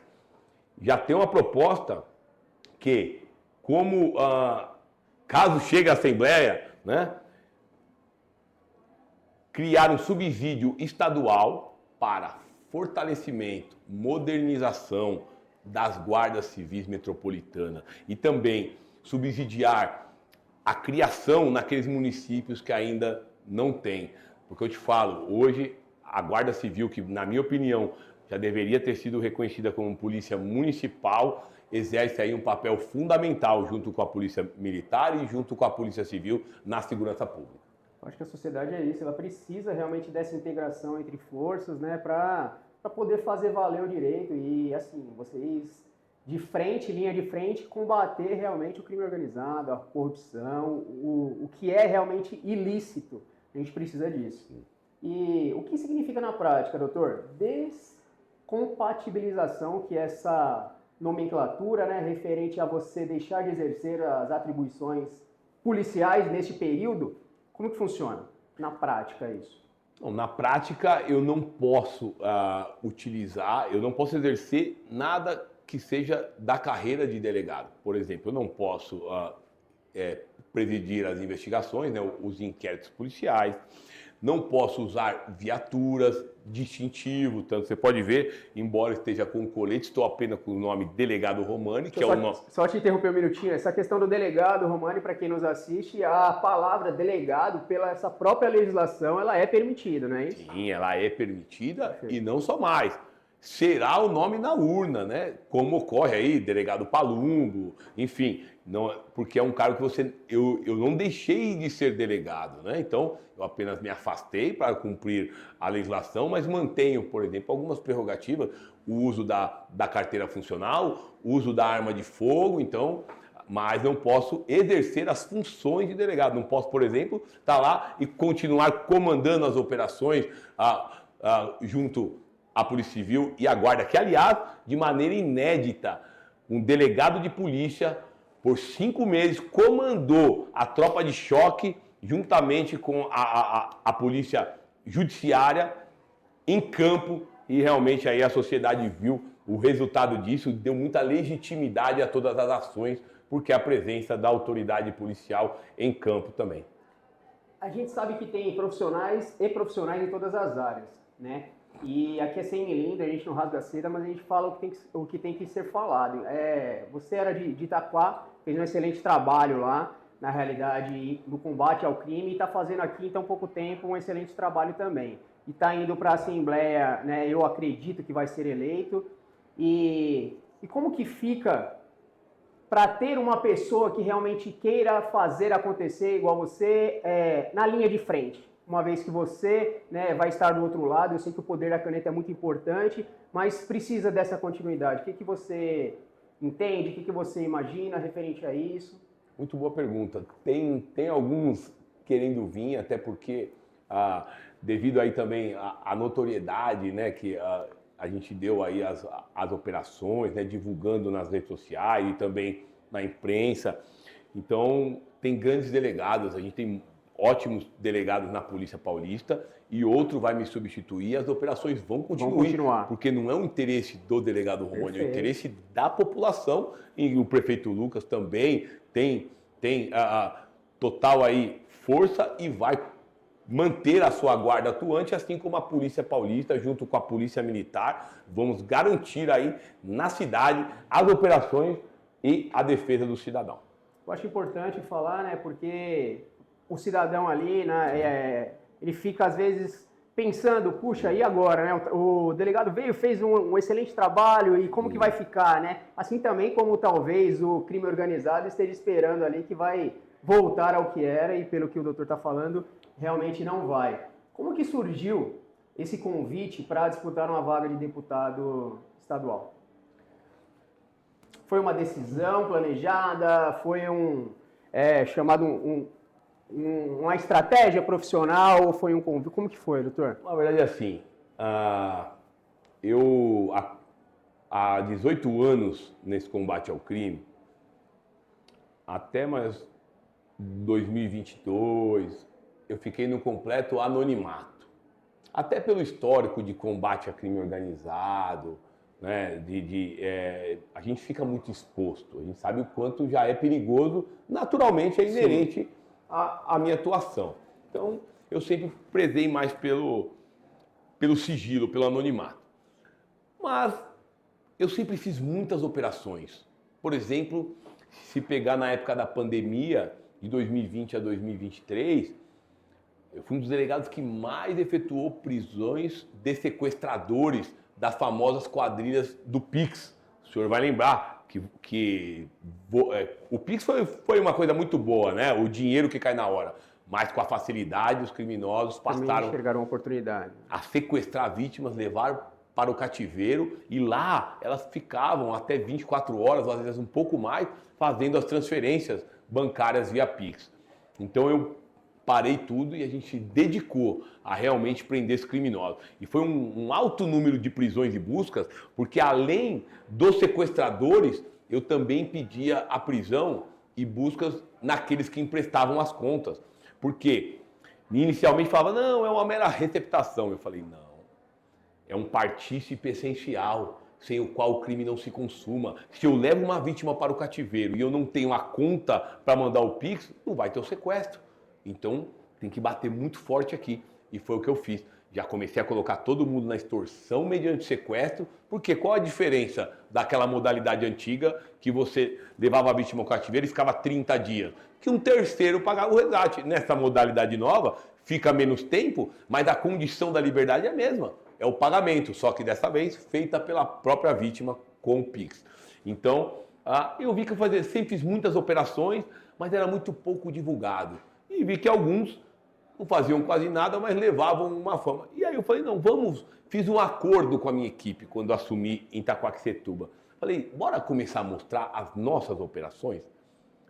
Já tem uma proposta que, como caso chegue à Assembleia, né, criar um subsídio estadual para fortalecimento, modernização das guardas civis metropolitanas e também subsidiar a criação naqueles municípios que ainda não tem. Porque eu te falo, hoje a Guarda Civil, que na minha opinião já deveria ter sido reconhecida como polícia municipal, exerce aí um papel fundamental junto com a polícia militar e junto com a polícia civil na segurança pública. Eu acho que a sociedade é isso, ela precisa realmente dessa integração entre forças, né, para poder fazer valer o direito e, assim, vocês de frente, linha de frente, combater realmente o crime organizado, a corrupção, o que é realmente ilícito. A gente precisa disso. E o que significa na prática, doutor? Descompatibilização, que é essa nomenclatura, né, referente a você deixar de exercer as atribuições policiais neste período, como que funciona na prática isso? Bom, na prática, eu não posso eu não posso exercer nada que seja da carreira de delegado. Por exemplo, eu não posso presidir as investigações, né, os inquéritos policiais, não posso usar viaturas, distintivo, tanto você pode ver, embora esteja com o colete, estou apenas com o nome Delegado Romani, que é o nome... Só te interromper um minutinho, essa questão do delegado Romani, para quem nos assiste, a palavra delegado, pela essa própria legislação, ela é permitida, não é isso? Sim, ela é permitida e não só mais. Será o nome na urna, né? Como ocorre aí, delegado Palumbo, enfim, não, porque é um cargo que eu não deixei de ser delegado, né? Então, eu apenas me afastei para cumprir a legislação, mas mantenho, por exemplo, algumas prerrogativas, o uso da carteira funcional, o uso da arma de fogo, então, mas não posso exercer as funções de delegado. Não posso, por exemplo, estar lá e continuar comandando as operações junto a Polícia Civil e a Guarda, que, aliás, de maneira inédita, um delegado de polícia, por 5 meses, comandou a tropa de choque, juntamente com a Polícia Judiciária, em campo, e realmente aí a sociedade viu o resultado disso, deu muita legitimidade a todas as ações, porque a presença da autoridade policial em campo também. A gente sabe que tem profissionais e profissionais em todas as áreas, né? E aqui é sem milindre, a gente não rasga seda, mas a gente fala o que tem que ser falado. Você era de Itaquá, fez um excelente trabalho lá, na realidade, no combate ao crime, e está fazendo aqui, em tão pouco tempo, um excelente trabalho também. E está indo para a Assembleia, né, eu acredito que vai ser eleito. E como que fica para ter uma pessoa que realmente queira fazer acontecer igual você na linha de frente? Uma vez que você, né, vai estar do outro lado, eu sei que o poder da caneta é muito importante, mas precisa dessa continuidade. O que você entende, o que você imagina referente a isso? Muito boa pergunta. Tem alguns querendo vir, até porque devido aí também à notoriedade, né, que a gente deu aí as operações, né, divulgando nas redes sociais e também na imprensa. Então, tem grandes delegados, a gente tem ótimos delegados na Polícia Paulista e outro vai me substituir, as operações vão continuar. Porque não é um interesse do delegado Romani, é um interesse da população, e o prefeito Lucas também tem total aí força e vai manter a sua guarda atuante, assim como a Polícia Paulista, junto com a Polícia Militar, vamos garantir aí na cidade as operações e a defesa do cidadão. Eu acho importante falar, né, porque o cidadão ali, né, ele fica às vezes pensando, puxa, e agora, né? O delegado veio, fez um excelente trabalho e como que vai ficar, né? Assim também como talvez o crime organizado esteja esperando ali que vai voltar ao que era e pelo que o doutor está falando, realmente não vai. Como que surgiu esse convite para disputar uma vaga de deputado estadual? Foi uma decisão planejada? Foi uma estratégia profissional ou foi um convite? Como que foi, doutor? Na verdade, assim, eu há 18 anos nesse combate ao crime, até mais 2022, eu fiquei no completo anonimato. Até pelo histórico de combate a crime organizado, né, a gente fica muito exposto, a gente sabe o quanto já é perigoso, naturalmente é inerente à minha atuação. Então, eu sempre prezei mais pelo sigilo, pelo anonimato. Mas eu sempre fiz muitas operações. Por exemplo, se pegar na época da pandemia, de 2020 a 2023, eu fui um dos delegados que mais efetuou prisões de sequestradores das famosas quadrilhas do Pix. O senhor vai lembrar que o Pix foi uma coisa muito boa, né? O dinheiro que cai na hora. Mas com a facilidade, os criminosos passaram enxergaram a oportunidade a sequestrar vítimas, levar para o cativeiro e lá elas ficavam até 24 horas, às vezes um pouco mais, fazendo as transferências bancárias via Pix. Então eu parei tudo e a gente dedicou a realmente prender esses criminosos. E foi um alto número de prisões e buscas, porque além dos sequestradores, eu também pedia a prisão e buscas naqueles que emprestavam as contas. Porque inicialmente falava, não, é uma mera receptação. Eu falei, não, é um partícipe essencial, sem o qual o crime não se consuma. Se eu levo uma vítima para o cativeiro e eu não tenho a conta para mandar o Pix, não vai ter o sequestro. Então, tem que bater muito forte aqui. E foi o que eu fiz. Já comecei a colocar todo mundo na extorsão mediante sequestro, porque qual a diferença daquela modalidade antiga que você levava a vítima ao cativeiro e ficava 30 dias? Que um terceiro pagava o resgate. Nessa modalidade nova, fica menos tempo, mas a condição da liberdade é a mesma. É o pagamento, só que dessa vez feita pela própria vítima com o Pix. Então, eu vi que eu sempre fiz muitas operações, mas era muito pouco divulgado. E vi que alguns não faziam quase nada, mas levavam uma fama. E aí eu falei, não, fiz um acordo com a minha equipe quando assumi em Itaquaquecetuba. Falei, bora começar a mostrar as nossas operações?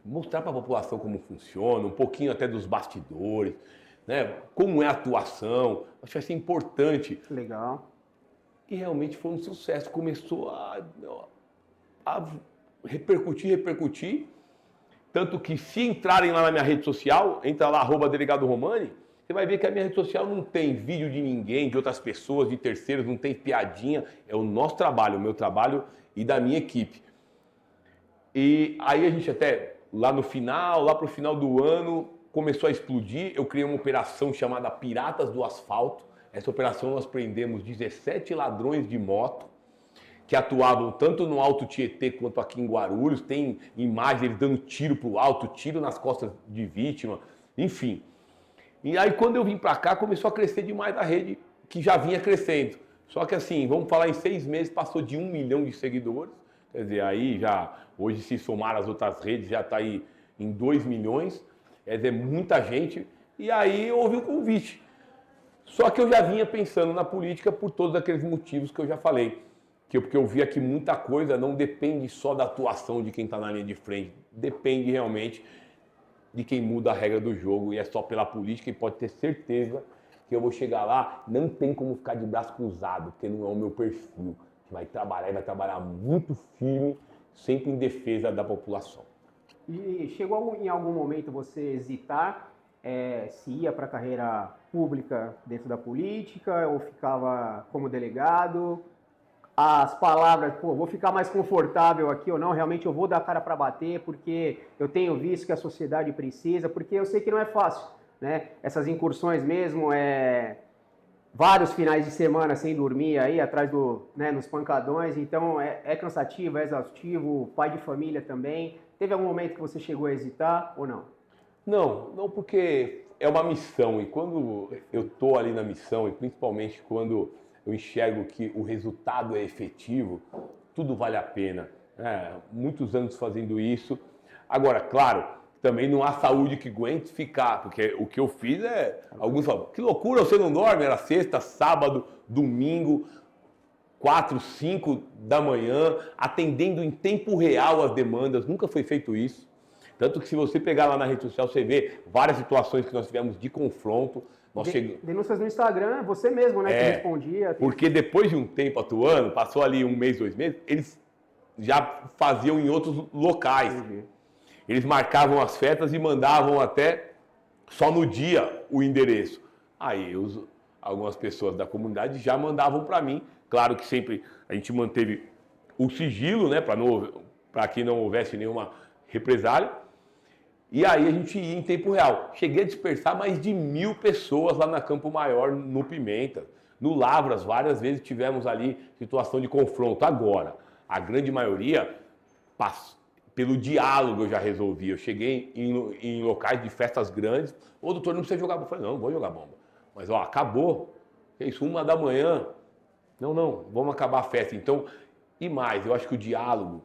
Mostrar para a população como funciona, um pouquinho até dos bastidores, né? Como é a atuação, acho que vai ser importante. legal. E realmente foi um sucesso, começou a repercutir, tanto que se entrarem lá na minha rede social, entra lá, @delegado Romani, você vai ver que a minha rede social não tem vídeo de ninguém, de outras pessoas, de terceiros, não tem piadinha, é o nosso trabalho, o meu trabalho e da minha equipe. E aí a gente até, lá pro final do ano, começou a explodir, eu criei uma operação chamada Piratas do Asfalto. Essa operação nós prendemos 17 ladrões de moto, que atuavam tanto no Alto Tietê quanto aqui em Guarulhos. Tem imagens eles dando tiro pro alto, tiro nas costas de vítima, enfim. E aí quando eu vim para cá, começou a crescer demais a rede, que já vinha crescendo. Só que assim, vamos falar, em 6 meses passou de 1 milhão de seguidores. Quer dizer, aí já, hoje se somar as outras redes, já está aí em 2 milhões. Quer dizer, muita gente. E aí houve o convite. Só que eu já vinha pensando na política por todos aqueles motivos que eu já falei. Porque eu via que muita coisa não depende só da atuação de quem está na linha de frente. Depende realmente de quem muda a regra do jogo. E é só pela política, e pode ter certeza que eu vou chegar lá. Não tem como ficar de braço cruzado, porque não é o meu perfil. Vai trabalhar e vai trabalhar muito firme, sempre em defesa da população. E chegou em algum momento você hesitar se ia para a carreira pública dentro da política ou ficava como delegado? As palavras, vou ficar mais confortável aqui ou não, realmente eu vou dar a cara para bater porque eu tenho visto que a sociedade precisa, porque eu sei que não é fácil, né? Essas incursões mesmo, vários finais de semana sem dormir aí, atrás nos pancadões, então é cansativo, é exaustivo, pai de família também. Teve algum momento que você chegou a hesitar ou não? Não, porque é uma missão, e quando eu estou ali na missão, e principalmente quando eu enxergo que o resultado é efetivo, tudo vale a pena. Muitos anos fazendo isso. Agora, claro, também não há saúde que aguente ficar, porque o que eu fiz alguns falam, que loucura, você não dorme? Era sexta, sábado, domingo, 4, 5 da manhã, atendendo em tempo real as demandas, nunca foi feito isso. Tanto que se você pegar lá na rede social, você vê várias situações que nós tivemos de confronto. Denúncias no Instagram, você mesmo, né, que respondia. Porque depois de um tempo atuando, passou ali 1 mês, 2 meses, eles já faziam em outros locais. Entendi. Eles marcavam as festas e mandavam até só no dia o endereço. Aí algumas pessoas da comunidade já mandavam para mim. Claro que sempre a gente manteve o sigilo, né, para que não houvesse nenhuma represália. E aí a gente ia em tempo real. Cheguei a dispersar mais de 1.000 pessoas lá na Campo Maior, no Pimenta. No Lavras, várias vezes tivemos ali situação de confronto. Agora, a grande maioria, pelo diálogo eu já resolvi. Eu cheguei em locais de festas grandes. Ô, doutor, não precisa jogar bomba. Eu falei, não vou jogar bomba. Mas, acabou. É isso, 1 da manhã. Não, vamos acabar a festa. Então, e mais, eu acho que o diálogo,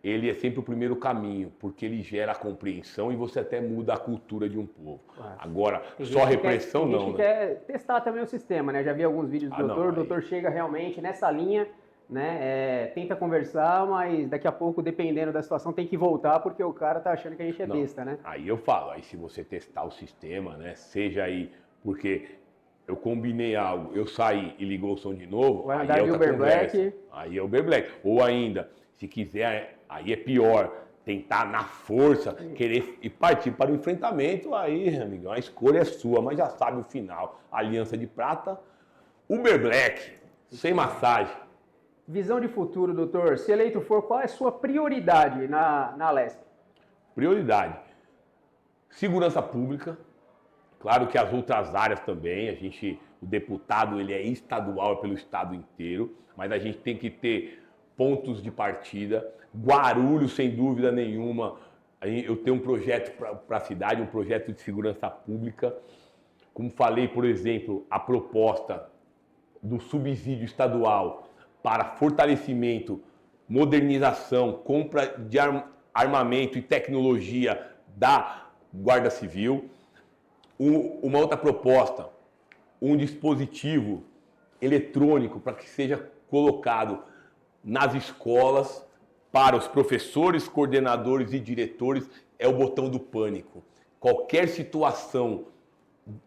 ele é sempre o primeiro caminho, porque ele gera a compreensão e você até muda a cultura de um povo. Agora, só repressão não, né? Tem gente que quer testar também o sistema, né? Já vi alguns vídeos do doutor, o doutor chega realmente nessa linha, né? Tenta conversar, mas daqui a pouco, dependendo da situação, tem que voltar, porque o cara tá achando que a gente é besta, né? Aí eu falo, aí se você testar o sistema, né? Seja aí, porque eu combinei algo, eu saí e ligou o som de novo, vai aí andar é de outra Uber conversa. Black. Aí é Uber Black. Ou ainda, se quiser, aí é pior, tentar na força, querer e partir para o enfrentamento, aí, amigão, a escolha é sua, mas já sabe o final. Aliança de Prata, Uber Black, sem massagem. Visão de futuro, doutor. Se eleito for, qual é a sua prioridade na Lesp? Prioridade. Segurança pública. Claro que as outras áreas também, o deputado ele é estadual, é pelo estado inteiro, mas a gente tem que ter pontos de partida. Guarulhos, sem dúvida nenhuma, eu tenho um projeto para a cidade, um projeto de segurança pública. Como falei, por exemplo, a proposta do subsídio estadual para fortalecimento, modernização, compra de armamento e tecnologia da Guarda Civil. Uma outra proposta, um dispositivo eletrônico para que seja colocado nas escolas para os professores, coordenadores e diretores, é o botão do pânico. Qualquer situação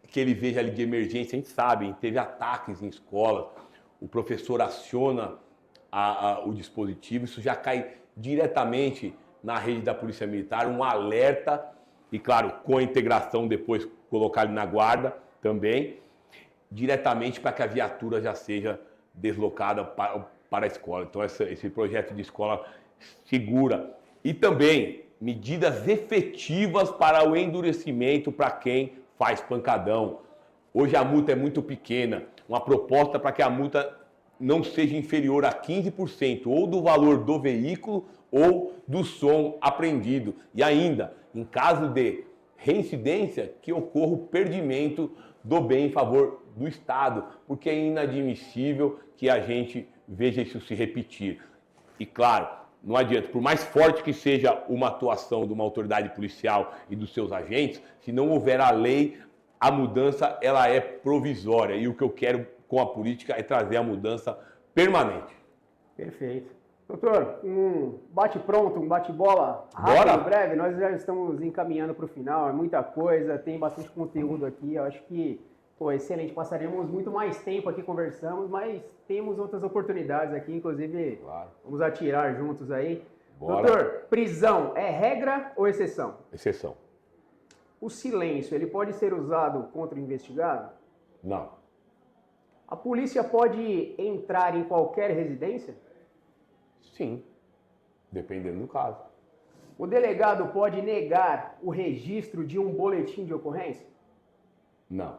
que ele veja ali de emergência, a gente sabe, teve ataques em escolas, o professor aciona o dispositivo, isso já cai diretamente na rede da Polícia Militar, um alerta, e claro, com a integração depois colocar ele na guarda também, diretamente para que a viatura já seja deslocada para a escola. Então esse projeto de escola segura. E também medidas efetivas para o endurecimento para quem faz pancadão. Hoje a multa é muito pequena. Uma proposta para que a multa não seja inferior a 15% ou do valor do veículo ou do som apreendido. E ainda, em caso de reincidência, que ocorra o perdimento do bem em favor do Estado, porque é inadmissível que a gente veja isso se repetir. E claro, não adianta, por mais forte que seja uma atuação de uma autoridade policial e dos seus agentes, se não houver a lei, a mudança ela é provisória. E o que eu quero com a política é trazer a mudança permanente. Perfeito. Doutor, um bate-pronto, um bate-bola rápido, breve, nós já estamos encaminhando para o final, é muita coisa, tem bastante conteúdo aqui, eu acho que, excelente, passaremos muito mais tempo aqui conversando, mas temos outras oportunidades aqui, inclusive vamos atirar juntos aí. Bora. Doutor, prisão é regra ou exceção? Exceção. O silêncio, ele pode ser usado contra o investigado? Não. A polícia pode entrar em qualquer residência? Sim, dependendo do caso. O delegado pode negar o registro de um boletim de ocorrência? Não.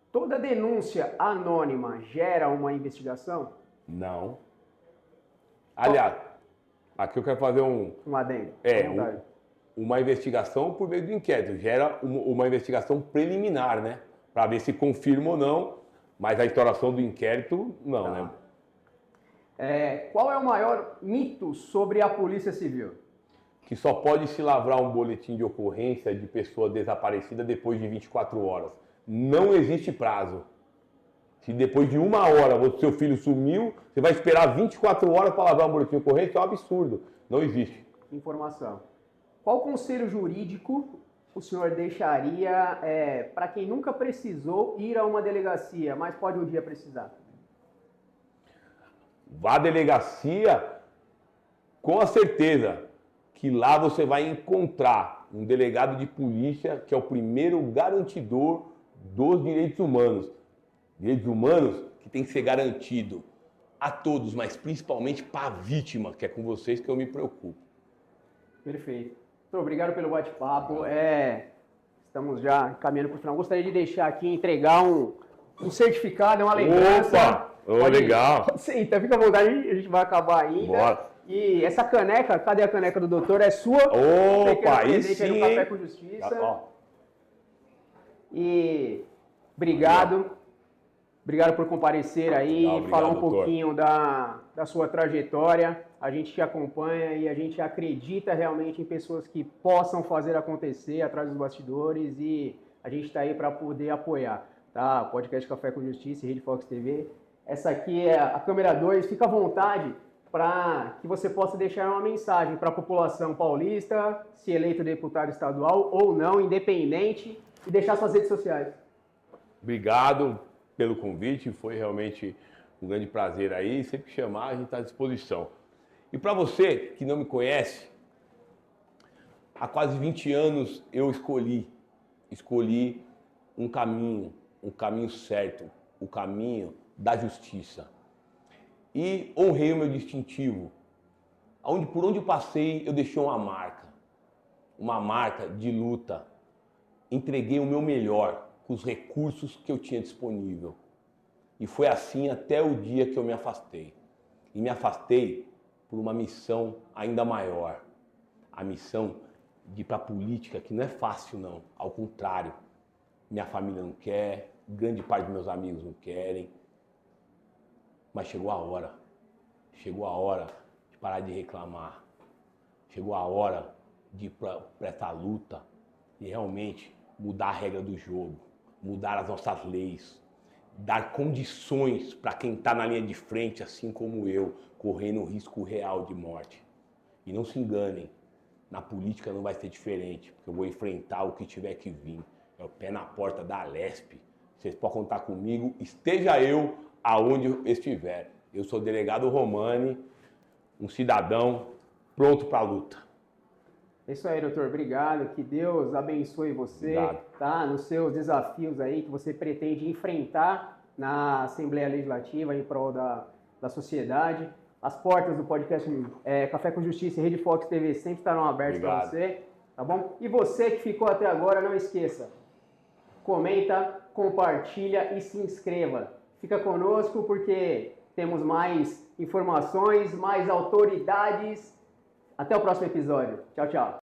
Toda denúncia anônima gera uma investigação? Não. Aliás, aqui eu quero fazer um adendo. Uma investigação por meio do inquérito. Gera uma investigação preliminar, né? Para ver se confirma ou não, mas a instauração do inquérito, não, né? Qual é o maior mito sobre a Polícia Civil? Que só pode se lavrar um boletim de ocorrência de pessoa desaparecida depois de 24 horas. Não existe prazo. Se depois de 1 hora o seu filho sumiu, você vai esperar 24 horas para lavrar um boletim de ocorrência? É um absurdo. Não existe. Informação. Qual conselho jurídico o senhor deixaria para quem nunca precisou ir a uma delegacia, mas pode um dia precisar? Vá à delegacia com a certeza que lá você vai encontrar um delegado de polícia que é o primeiro garantidor dos direitos humanos. Direitos humanos que tem que ser garantido a todos, mas principalmente para a vítima, que é com vocês que eu me preocupo. Perfeito. Muito obrigado pelo bate-papo. Estamos já caminhando para o final. Gostaria de deixar aqui, entregar um certificado, uma lembrança. Opa! Legal. Sim, então fica à vontade, a gente vai acabar ainda. Bora. E essa caneca, cadê a caneca do doutor? É sua. Opa, aí sim. No Café com Justiça. E obrigado. Obrigado por comparecer aí, Obrigado, falar um doutor. pouquinho da sua trajetória. A gente te acompanha e a gente acredita realmente em pessoas que possam fazer acontecer atrás dos bastidores e a gente está aí para poder apoiar, tá? Podcast Café com Justiça e Rede Fox TV. Essa aqui é a câmera 2, fica à vontade para que você possa deixar uma mensagem para a população paulista, se eleito deputado estadual ou não, independente, e deixar suas redes sociais. Obrigado pelo convite, foi realmente um grande prazer aí. Sempre que chamar, a gente está à disposição. E para você que não me conhece, há quase 20 anos eu escolhi um caminho certo, o caminho da justiça. E honrei o meu distintivo. Por onde eu passei, eu deixei uma marca de luta. Entreguei o meu melhor com os recursos que eu tinha disponível. E foi assim até o dia que eu me afastei. E me afastei por uma missão ainda maior. A missão de ir para a política, que não é fácil não. Ao contrário, minha família não quer, grande parte dos meus amigos não querem. Mas chegou a hora de parar de reclamar. Chegou a hora de ir para essa luta e realmente mudar a regra do jogo, mudar as nossas leis, dar condições para quem está na linha de frente, assim como eu, correndo risco real de morte. E não se enganem, na política não vai ser diferente, porque eu vou enfrentar o que tiver que vir. É o pé na porta da Alesp. Vocês podem contar comigo, esteja eu aonde eu estiver. Eu sou o delegado Romani, um cidadão pronto para a luta. É isso aí, doutor. Obrigado. Que Deus abençoe você, tá? Nos seus desafios aí que você pretende enfrentar na Assembleia Legislativa em prol da sociedade. As portas do podcast Café com Justiça e Rede Fox TV sempre estarão abertas para você, tá bom? E você que ficou até agora, não esqueça, comenta, compartilha e se inscreva. Fica conosco porque temos mais informações, mais autoridades. Até o próximo episódio. Tchau, tchau.